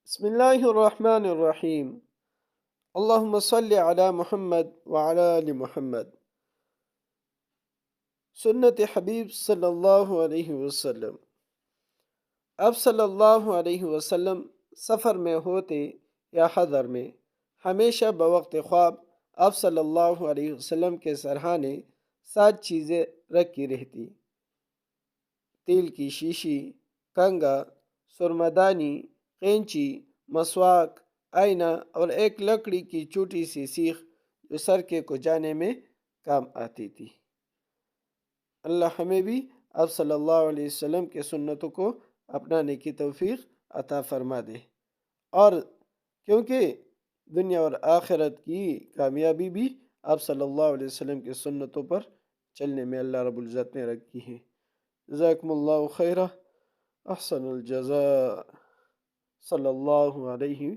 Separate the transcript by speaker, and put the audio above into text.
Speaker 1: بسم اللہ الرحمن الرحیم۔ اللہم صلی علی محمد وعلی آل محمد۔ سنت حبیب صلی اللہ علیہ وسلم۔ اب صلی اللہ علیہ وسلم سفر میں ہوتے یا حضر میں ہمیشہ بوقت خواب اب صلی اللہ علیہ وسلم کے سرہانے 7 چیزیں رکھی رہتی: تیل کی شیشی، کنگا، سرمدانی، قینچی، مسواک، آئینہ اور ایک لکڑی کی چھوٹی سی سیخ جو سر کے کھجانے میں کام آتی تھی۔ اللہ ہمیں بھی اب صلی اللہ علیہ وسلم کے سنتوں کو اپنانے کی توفیق عطا فرما دے، اور کیونکہ دنیا اور آخرت کی کامیابی بھی اب صلی اللہ علیہ وسلم کے سنتوں پر چلنے میں اللہ رب العزت نے رکھی ہے۔ جزاکم اللہ خیرہ، احسن الجزاء، صلی اللہ علیہ